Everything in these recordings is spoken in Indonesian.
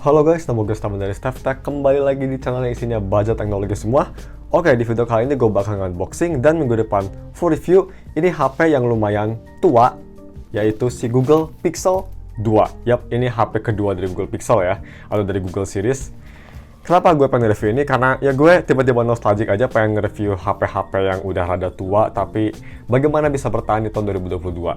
Halo guys, nama gue Staman dari StefTech. Kembali lagi di channel yang isinya budget teknologi semua. Oke, di video kali ini gue bakal unboxing dan minggu depan full review. Ini HP yang lumayan tua, yaitu si Google Pixel 2. Yap, ini HP kedua dari Google Pixel ya, atau dari Google Series. Kenapa gue pengen review ini? Karena ya gue tiba-tiba nostalgic aja pengen nge-review HP-HP yang udah rada tua, tapi bagaimana bisa bertahan di tahun 2022.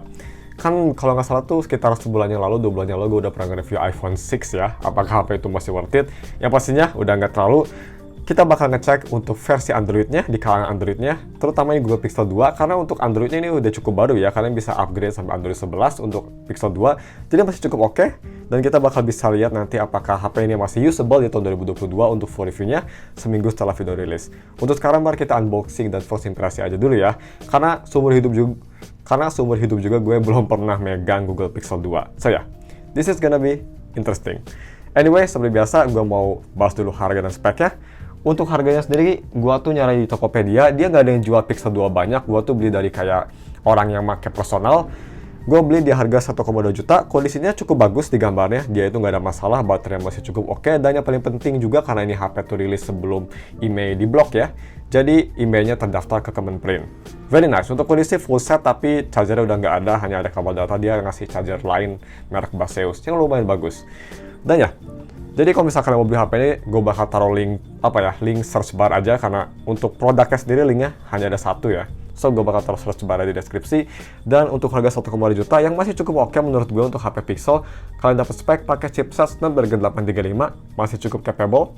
Kan kalau nggak salah tuh sekitar sebulan yang lalu, 2 bulan yang lalu gue udah pernah nge-review iPhone 6 ya. Apakah HP itu masih worth it? Yang pastinya udah nggak terlalu. Kita bakal ngecek untuk versi Android-nya, di kalangan Android-nya, terutama yang Google Pixel 2, karena untuk Android-nya ini udah cukup baru ya, kalian bisa upgrade sampai Android 11 untuk Pixel 2, jadi masih cukup oke. Dan kita bakal bisa lihat nanti apakah HP ini masih usable di tahun 2022 untuk full review-nya, seminggu setelah video rilis. Untuk sekarang mari kita unboxing dan first impresi aja dulu ya, karena seumur hidup juga gue belum pernah megang Google Pixel 2. So ya, this is gonna be interesting. Anyway, seperti biasa, gue mau bahas dulu harga dan speknya. Untuk harganya sendiri, gue tuh nyari di Tokopedia, dia nggak ada yang jual Pixel 2 banyak. Gue tuh beli dari kayak orang yang pakai personal. Gue beli di harga 1,2 juta, kondisinya cukup bagus di gambarnya. Dia itu nggak ada masalah, baterainya masih cukup oke. Dan yang paling penting juga karena ini HP tuh rilis sebelum IMEI diblok ya. Jadi IMEI-nya terdaftar ke Kemenprint. Very nice. Untuk kondisi full set tapi chargernya udah nggak ada, hanya ada kabel data. Dia ngasih charger lain merek Baseus yang lumayan bagus. Dan ya, jadi kalau misalkan mau beli HP ini, gue bakal taruh link link search bar aja, karena untuk produknya sendiri linknya hanya ada satu ya. So gue bakal taruh search bar di deskripsi. Dan untuk harga 1,2 juta yang masih cukup oke menurut gue untuk HP Pixel, kalian dapat spek pakai chipset Snapdragon 835, masih cukup capable.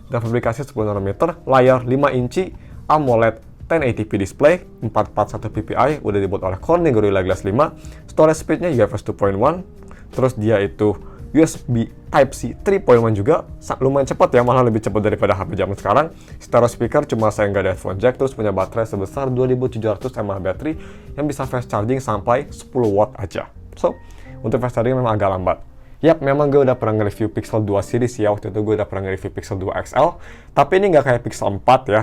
Dan fabrikasi 10 nanometer, layar 5 inci, AMOLED 1080p display, 441 ppi, udah dibuat oleh Corning Gorilla Glass 5, storage speednya UFS 2.1, terus dia itu USB Type-C 3.1 juga, lumayan cepat ya, malah lebih cepat daripada HP zaman sekarang. Stereo speaker cuma saya nggak ada headphone jack, terus punya baterai sebesar 2700 mAh baterai yang bisa fast charging sampai 10 watt aja. So, untuk fast charging memang agak lambat. Yap, memang gue udah pernah nge-review Pixel 2 series ya, waktu itu gue udah pernah nge-review Pixel 2 XL, tapi ini nggak kayak Pixel 4 ya.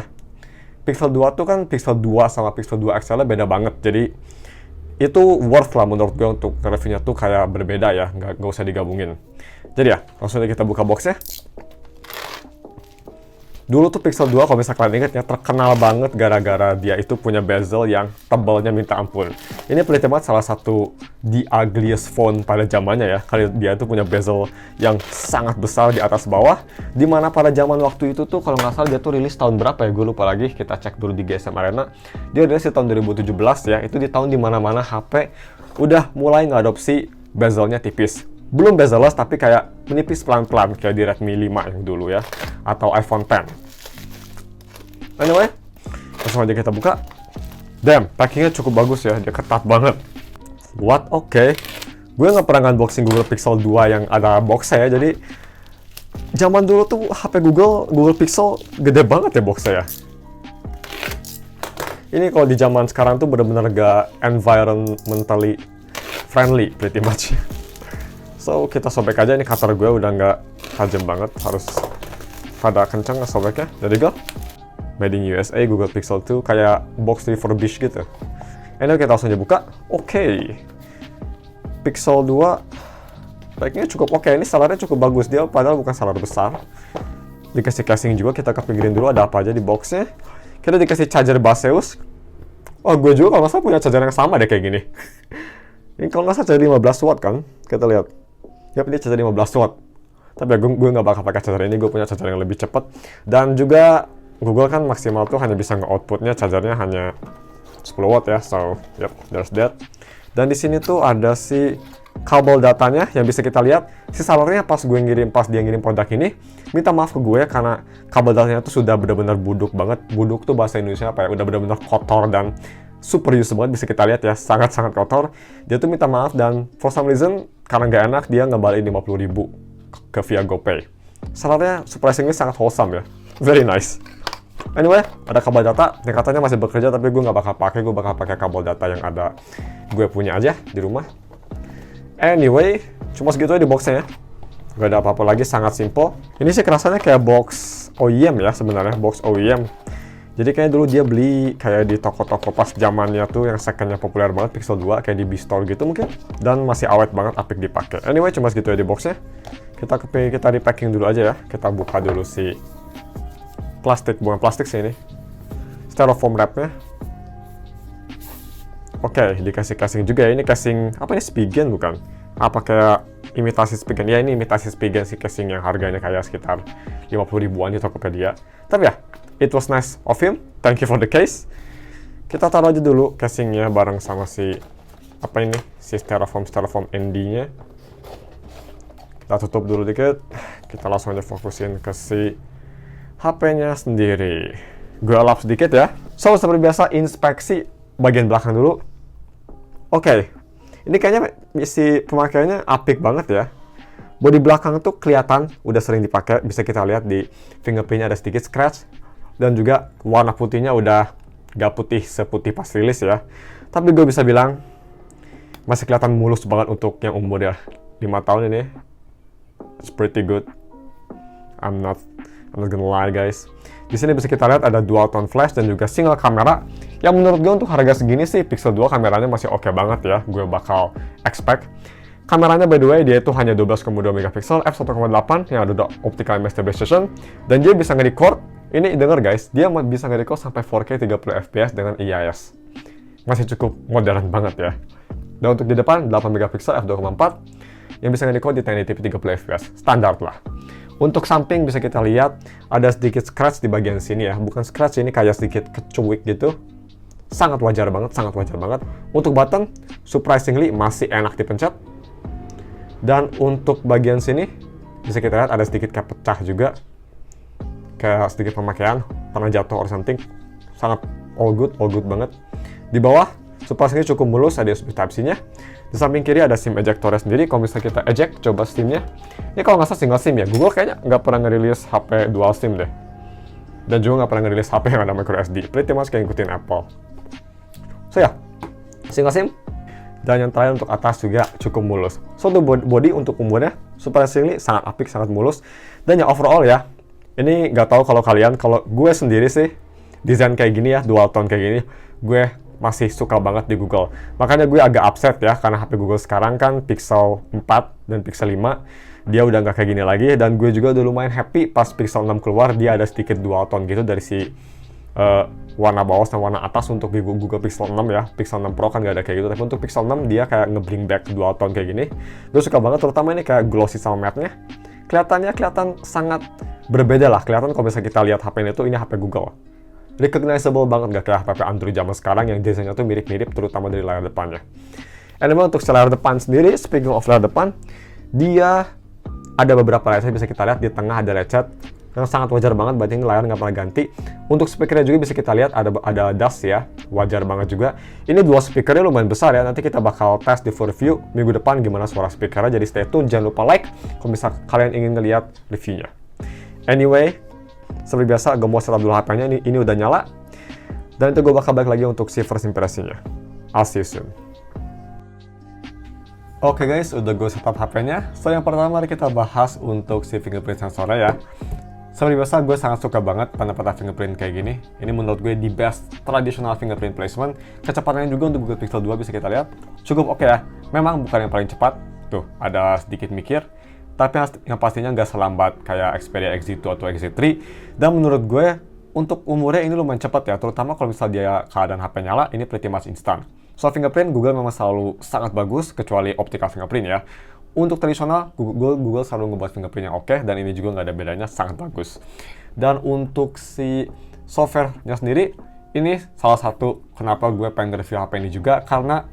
Pixel 2 tuh kan Pixel 2 sama Pixel 2 XL-nya beda banget, jadi itu worth lah menurut gue untuk reviewnya tuh kayak berbeda ya, nggak usah digabungin. Jadi ya, langsung aja kita buka boxnya. Dulu tuh Pixel 2 kalau misalnya kalian ingat ya, terkenal banget gara-gara dia itu punya bezel yang tebalnya minta ampun. Ini pretty much salah satu the ugliest phone pada zamannya ya. Kali dia tuh punya bezel yang sangat besar di atas bawah, dimana pada zaman waktu itu tuh kalau nggak salah dia tuh rilis tahun berapa ya, gue lupa lagi, kita cek dulu di GSM Arena. Dia rilis di tahun 2017 ya, itu di tahun dimana-mana HP udah mulai ngadopsi bezelnya tipis. Belum bezel-less tapi kayak menipis pelan-pelan kayak di Redmi 5 yang dulu ya, atau iPhone X. Anyway, langsung aja kita buka. Damn, packingnya cukup bagus ya, dia ketat banget. What? Oke. Gue nggak pernah unboxing Google Pixel 2 yang ada boxnya ya, jadi zaman dulu tuh HP Google Pixel gede banget ya boxnya ya. Ini kalau di zaman sekarang tuh bener-bener gak environmentally friendly pretty much. So, kita sobek aja, ini cutter gue udah nggak tajam banget, harus pada kenceng sobeknya. There you go. Made in USA, Google Pixel 2, kayak box refurbished gitu. Ini kita langsung aja buka. Oke. Pixel 2, baiknya cukup oke. Ini selernya cukup bagus, dia padahal bukan seler besar. Dikasih casing juga, kita kepikirin dulu ada apa aja di boxnya. Kita dikasih charger Baseus. Oh, gue juga kalau nggak salah punya charger yang sama deh kayak gini. Ini kalau nggak salah charger 15 watt kan, kita lihat. Yap, ini charger 15 watt. Tapi ya, gue nggak bakal pakai charger ini, gue punya charger yang lebih cepat. Dan juga Google kan maksimal tuh hanya bisa nge-outputnya chargernya hanya 10 watt ya. So, yep, there's that. Dan di sini tuh ada si kabel datanya yang bisa kita lihat. Si sellernya pas dia ngirim produk ini, minta maaf ke gue karena kabel datanya tuh sudah benar-benar buduk banget. Buduk tuh bahasa Indonesia apa ya? Udah benar-benar kotor dan super usable banget, bisa kita lihat ya, sangat-sangat kotor. Dia tuh minta maaf dan for some reason karena nggak enak dia ngebalikin 50.000 ke via GoPay. Sellernya surprisingly sangat wholesome ya, very nice. Anyway, ada kabel data yang katanya masih bekerja, tapi gue nggak bakal pakai. Gue bakal pakai kabel data yang ada gue punya aja di rumah. Anyway, cuma segitu aja di boxnya ya, nggak ada apa-apa lagi, sangat simple. Ini sih kerasanya kayak box OEM ya sebenarnya, box OEM Jadi kayaknya dulu dia beli kayak di toko-toko pas zamannya tuh yang secondnya populer banget, Pixel 2, kayak di B-Store gitu mungkin. Dan masih awet banget, apik dipakai. Anyway, cuma segitu ya di boxnya. Kita di packing dulu aja ya. Kita buka dulu si plastik, bukan plastik sih ini. Styrofoam wrapnya. Oke, dikasih casing juga ya. Ini casing, apa ini, Spigen bukan? Apa kayak imitasi Spigen? Ya ini imitasi Spigen sih, casing yang harganya kayak sekitar 50 ribuan di Tokopedia. Tapi ya, it was nice of him. Thank you for the case. Kita taruh aja dulu casingnya bareng sama si, apa ini, si styrofoam ND-nya. Kita tutup dulu dikit. Kita langsung aja fokusin ke si HP-nya sendiri. Gue lap sedikit ya. So, seperti biasa, inspeksi bagian belakang dulu. Oke, ini kayaknya si pemakaiannya apik banget ya. Bodi belakang tuh kelihatan udah sering dipakai. Bisa kita lihat di fingerprintnya ada sedikit scratch. Dan juga warna putihnya udah gak putih seputih pas rilis ya. Tapi gue bisa bilang masih kelihatan mulus banget untuk yang umurnya 5 tahun ini. It's pretty good. I'm not gonna lie guys. Di sini bisa kita lihat ada dual tone flash dan juga single kamera. Yang menurut gue untuk harga segini sih Pixel 2 kameranya masih oke banget ya. Gue bakal expect. Kameranya by the way dia itu hanya 12,2 megapiksel f1.8 yang ada optical image stabilization dan dia bisa nge-record. Ini denger guys, dia bisa nge-record sampai 4K 30 fps dengan IIS. Masih cukup modern banget ya. Dan untuk di depan 8 megapiksel f2.4 yang bisa nge-record di 1080p 30 fps. Standar lah. Untuk samping bisa kita lihat ada sedikit scratch di bagian sini ya. Bukan scratch, ini kayak sedikit kecuik gitu. Sangat wajar banget, sangat wajar banget. Untuk button, surprisingly masih enak dipencet. Dan untuk bagian sini bisa kita lihat ada sedikit kayak pecah juga. Kayak sedikit pemakaian, pernah jatuh or something. Sangat all good banget. Di bawah, surprisingly cukup mulus, ada USB Type-C-nya. Di samping kiri ada SIM ejectornya sendiri. Kalau misalnya kita eject, coba SIM-nya. Ini kalau nggak salah single SIM ya. Google kayaknya nggak pernah ngerilis HP dual SIM deh. Dan juga nggak pernah ngerilis HP yang ada micro SD. Pretty much kayak ngikutin Apple. So ya, single SIM. Dan yang terakhir untuk atas juga cukup mulus. So untuk body untuk umurnya, surprisingly sangat apik, sangat mulus. Dan yang overall ya, ini nggak tahu kalau kalian, kalau gue sendiri sih, desain kayak gini ya, dual tone kayak gini, gue masih suka banget di Google. Makanya gue agak upset ya, karena HP Google sekarang kan Pixel 4 dan Pixel 5, dia udah nggak kayak gini lagi. Dan gue juga udah lumayan happy pas Pixel 6 keluar, dia ada sedikit dual tone gitu dari si warna bawah dan warna atas untuk di Google Pixel 6 ya. Pixel 6 Pro kan nggak ada kayak gitu, tapi untuk Pixel 6 dia kayak nge-bring back dual tone kayak gini. Gue suka banget, terutama ini kayak glossy sama matte-nya. Kelihatan sangat berbeda lah. Kelihatan kalau misalnya kita lihat HP ini HP Google. Recognizable banget, nggak kayak HP Android zaman sekarang yang desainnya tuh mirip-mirip, terutama dari layar depannya. Anyway, untuk layar depan sendiri, speaking of layar depan, dia ada beberapa lecet, bisa kita lihat di tengah ada lecet yang sangat wajar banget, berarti ini layar nggak pernah ganti. Untuk speakernya juga bisa kita lihat ada dust ya, wajar banget juga. Ini dua speakernya lumayan besar ya, nanti kita bakal tes di full review minggu depan gimana suara speakernya, jadi stay tune, jangan lupa like kalau misal kalian ingin ngeliat reviewnya. Anyway, seperti biasa, gue mau setup dulu HP-nya, ini udah nyala. Dan itu gue bakal balik lagi untuk si first impresinya. I'll see you soon. Oke guys, udah gue setup HP-nya. So yang pertama mari kita bahas untuk si fingerprint sensornya ya. Seperti biasa, gue sangat suka banget pada fingerprint kayak gini. Ini menurut gue the best traditional fingerprint placement. Kecepatannya juga untuk Google Pixel 2 bisa kita lihat. Cukup oke ya. Memang bukan yang paling cepat. Tuh, ada sedikit mikir. Tapi yang pastinya nggak selambat kayak Xperia XZ2 atau XZ3. Dan menurut gue, untuk umurnya ini lumayan cepat ya. Terutama kalau misalnya dia keadaan HP nyala, ini pretty much instan. So fingerprint, Google memang selalu sangat bagus, kecuali optical fingerprint ya. Untuk tradisional, Google selalu ngebuat fingerprint yang oke, dan ini juga nggak ada bedanya, sangat bagus. Dan untuk si software-nya sendiri, ini salah satu kenapa gue pengen review HP ini juga, karena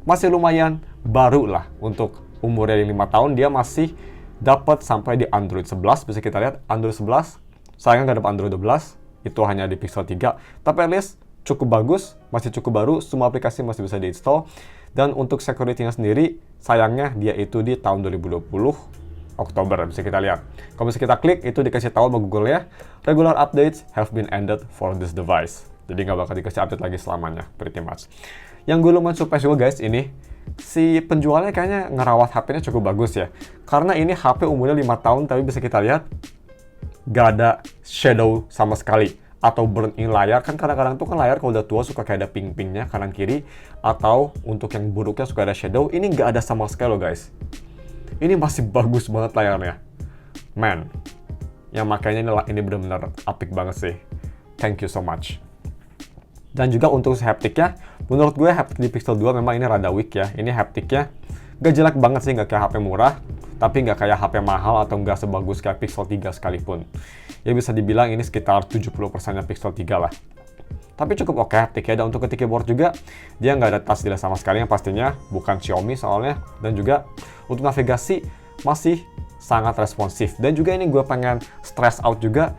masih lumayan baru lah. Untuk umurnya 5 tahun, dia masih dapat sampai di Android 11, bisa kita lihat Android 11, sayangnya nggak dapat Android 12, itu hanya di Pixel 3, tapi at least cukup bagus, masih cukup baru, semua aplikasi masih bisa di-install. Dan untuk security-nya sendiri, sayangnya dia itu di tahun 2020 Oktober, bisa kita lihat. Kalau bisa kita klik, itu dikasih tahu sama Google ya, regular updates have been ended for this device. Jadi nggak bakal dikasih update lagi selamanya, pretty much. Yang gue lumayan surprise juga guys, ini si penjualnya kayaknya ngerawat HP-nya cukup bagus ya. Karena ini HP umurnya 5 tahun, tapi bisa kita lihat, nggak ada shadow sama sekali. atau burn in layar. Kan kadang-kadang tuh kan layar kalau udah tua suka kayak ada ping-pingnya kanan kiri, atau untuk yang buruknya suka ada shadow. Ini nggak ada sama sekali loh guys. Ini masih bagus banget layarnya. Man, yang makanya ini benar-benar apik banget sih. Thank you so much. Dan juga untuk haptiknya, menurut gue haptik di Pixel 2 memang ini rada weak ya. Ini haptiknya gak jelek banget sih, gak kayak HP murah, tapi gak kayak HP mahal atau gak sebagus kayak Pixel 3 sekalipun. Ya bisa dibilang ini sekitar 70%-nya Pixel 3 lah. Tapi cukup oke haptiknya. Dan untuk ketik keyboard juga, dia nggak ada touch delay sama sekali yang pastinya, bukan Xiaomi soalnya. Dan juga untuk navigasi masih sangat responsif. Dan juga ini gue pengen stress out juga,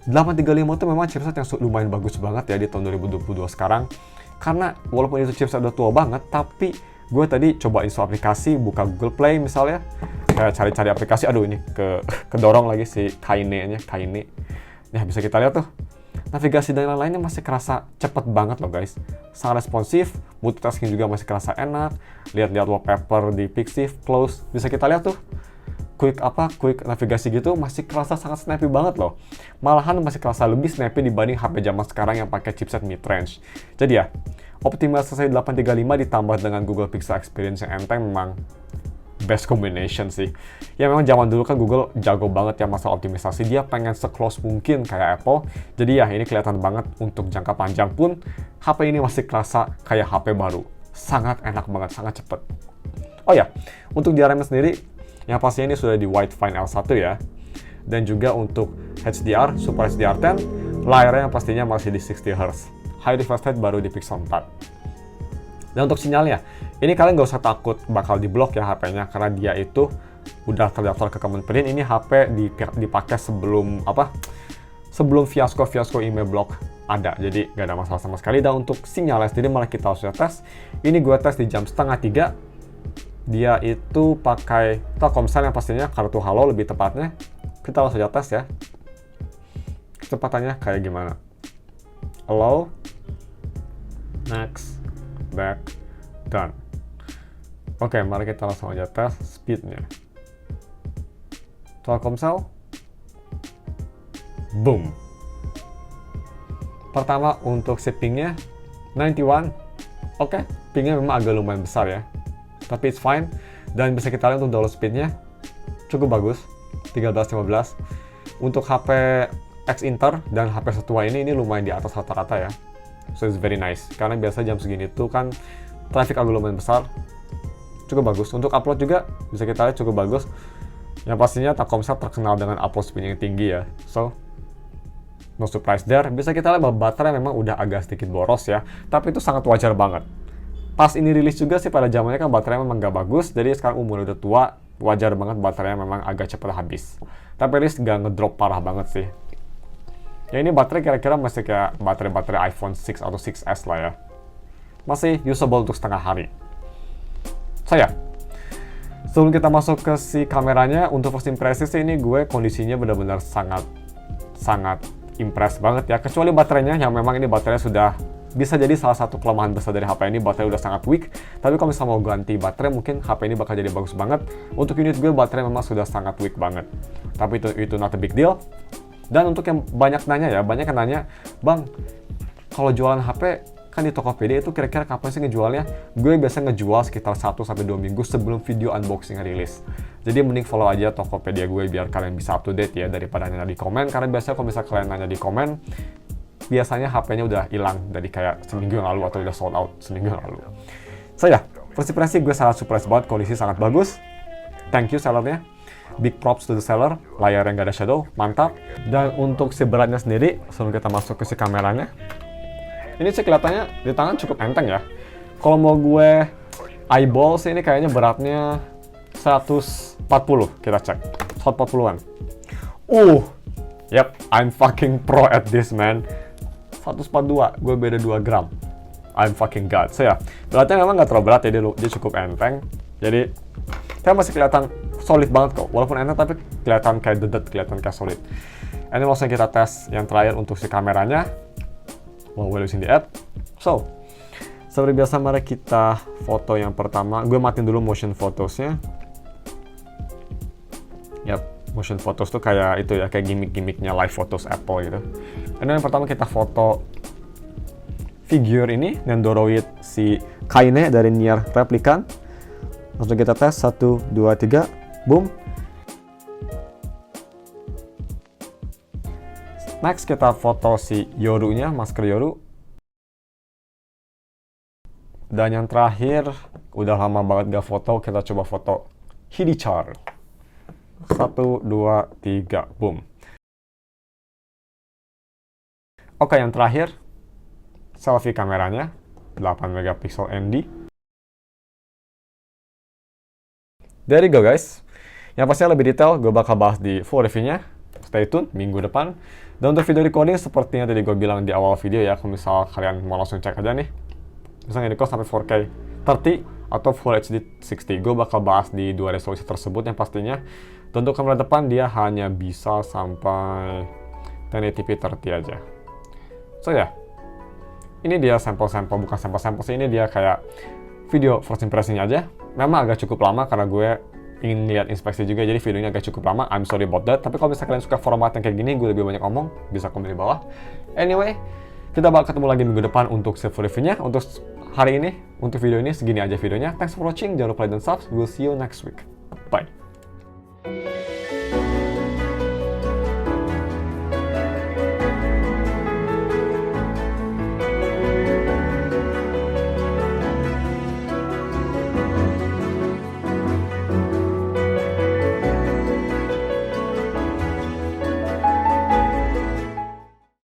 835 itu memang chipset yang lumayan bagus banget ya di tahun 2022 sekarang. Karena walaupun itu chipset udah tua banget, tapi gue tadi coba install aplikasi, buka Google Play misalnya, kayak cari-cari aplikasi, aduh ini kedorong lagi si Kaine-nya. Nah bisa kita lihat tuh, navigasi dan lain-lainnya masih kerasa cepet banget loh guys. Sangat responsif, multitasking juga masih kerasa enak. Lihat-lihat wallpaper di Pixiv, close, bisa kita lihat tuh. Quick navigasi gitu masih kerasa sangat snappy banget loh. Malahan masih kerasa lebih snappy dibanding HP zaman sekarang yang pakai chipset mid-range. Jadi ya, optimalisasi 835 ditambah dengan Google Pixel Experience yang enteng memang best combination sih. Ya memang zaman dulu kan Google jago banget ya masalah optimisasi. Dia pengen se-close mungkin kayak Apple. Jadi ya ini kelihatan banget untuk jangka panjang pun HP ini masih kerasa kayak HP baru. Sangat enak banget, sangat cepet. Oh ya, untuk DRM sendiri, yang pastinya ini sudah di Widefine L1 ya. Dan juga untuk HDR, Super HDR10, layarnya pastinya masih di 60Hz. High refresh rate baru di Pixel 4. Dan untuk sinyalnya, ini kalian nggak usah takut bakal diblok ya HP-nya, karena dia itu udah terdaftar ke Kementerian. Ini HP dipakai sebelum fiasko email block ada, jadi nggak ada masalah sama sekali. Dan untuk sinyalnya sendiri malah kita harus tes. Ini gue tes di jam 2:30. Dia itu pakai Telkomsel yang pastinya kartu halo lebih tepatnya. Kita langsung saja tes ya. Kecepatannya kayak gimana. Hello, next, back, done. Oke, mari kita langsung aja tes speednya. Telkomsel, boom. Pertama untuk si pingnya 91. Oke, pingnya memang agak lumayan besar ya, tapi it's fine. Dan bisa kita lihat untuk download speednya cukup bagus, 13-15. Untuk HP X Inter dan HP setua ini lumayan di atas rata-rata ya. So it's very nice, karena biasa jam segini tuh kan traffic agak lumayan besar. Cukup bagus. Untuk upload juga bisa kita lihat cukup bagus. Yang pastinya Telkomsel terkenal dengan upload speed yang tinggi ya. So no surprise there. Bisa kita lihat bahwa baterai memang udah agak sedikit boros ya, tapi itu sangat wajar banget. Pas ini rilis juga sih pada zamannya kan baterainya memang gak bagus, jadi sekarang umurnya udah tua, wajar banget baterainya memang agak cepat habis. Tapi rilis gak ngedrop parah banget sih. Ya ini baterai kira-kira masih kayak baterai iPhone 6 atau 6s lah ya. Masih usable untuk setengah hari. Sebelum kita masuk ke si kameranya, untuk first impression sih ini gue kondisinya benar-benar sangat impress banget ya. Kecuali baterainya yang memang ini baterainya sudah bisa jadi salah satu kelemahan besar dari HP ini, baterai udah sangat weak. Tapi kalau misalnya mau ganti baterai mungkin HP ini bakal jadi bagus banget. Untuk unit gue baterai memang sudah sangat weak banget. Tapi itu not a big deal. Dan untuk yang banyak yang nanya, "Bang, kalau jualan HP kan di Tokopedia itu kira-kira kapan sih ngejualnya?" Gue biasa ngejual sekitar 1-2 minggu sebelum video unboxing rilis. Jadi mending follow aja Tokopedia gue biar kalian bisa up to date ya, daripada nanya di komen. Karena biasanya kalau misalnya kalian nanya di komen, biasanya HP-nya udah hilang dari kayak seminggu yang lalu atau udah sold out seminggu yang lalu. First impression gue sangat surprise banget, kondisi sangat bagus. Thank you sellernya. Big props to the seller, layar yang gak ada shadow, mantap. Dan untuk si beratnya sendiri, sebelum kita masuk ke si kameranya, ini sih kelihatannya di tangan cukup enteng ya. Kalau mau gue eyeball sih ini kayaknya beratnya 140, kita cek. 140-an. Yep, I'm fucking pro at this man. 142, gue beda 2 gram. I'm fucking god. Beratnya memang gak terlalu berat ya, dia cukup enteng. Jadi, saya masih kelihatan solid banget kok. Walaupun enteng tapi kelihatan kayak dedet, kelihatan kayak solid. Ini langsung kita tes yang terakhir untuk si kameranya. While we're using the app. Seperti biasa mari kita foto yang pertama. Gue matiin dulu motion photosnya. Yap, Motion photos tuh kayak itu ya, kayak gimmick-gimmicknya live photos Apple gitu. Dan yang pertama kita foto figure ini, Nendoroid si Kaine dari Nier Replicant. Langsung kita tes, 1, 2, 3, boom. Next kita foto si Yoru-nya, masker Yoru. Dan yang terakhir, udah lama banget gak foto, kita coba foto Hidichar. 1, 2, 3, boom. Oke, yang terakhir, selfie kameranya, 8 megapiksel ND. There you go guys. Yang pastinya lebih detail, gue bakal bahas di full review-nya. Stay tune, minggu depan. Dan untuk video recording, sepertinya tadi gue bilang di awal video ya, kalau misal kalian mau langsung cek aja nih. Misalnya record sampai 4K 30 atau Full HD 60. Gue bakal bahas di dua resolusi tersebut yang pastinya. Dan untuk kamera depan dia hanya bisa sampai 1080p 30 aja. So ya, ini dia sampel-sampel, bukan sampel-sampel sih, ini dia kayak video first impression-nya aja. Memang agak cukup lama karena gue ingin lihat inspeksi juga, jadi videonya agak cukup lama. I'm sorry about that. Tapi kalau misalnya kalian suka format yang kayak gini, gue lebih banyak ngomong, bisa komen di bawah. Anyway, kita bakal ketemu lagi minggu depan untuk full review-nya. Untuk hari ini, untuk video ini segini aja videonya. Thanks for watching, jangan lupa like dan subscribe. We'll see you next week. Bye.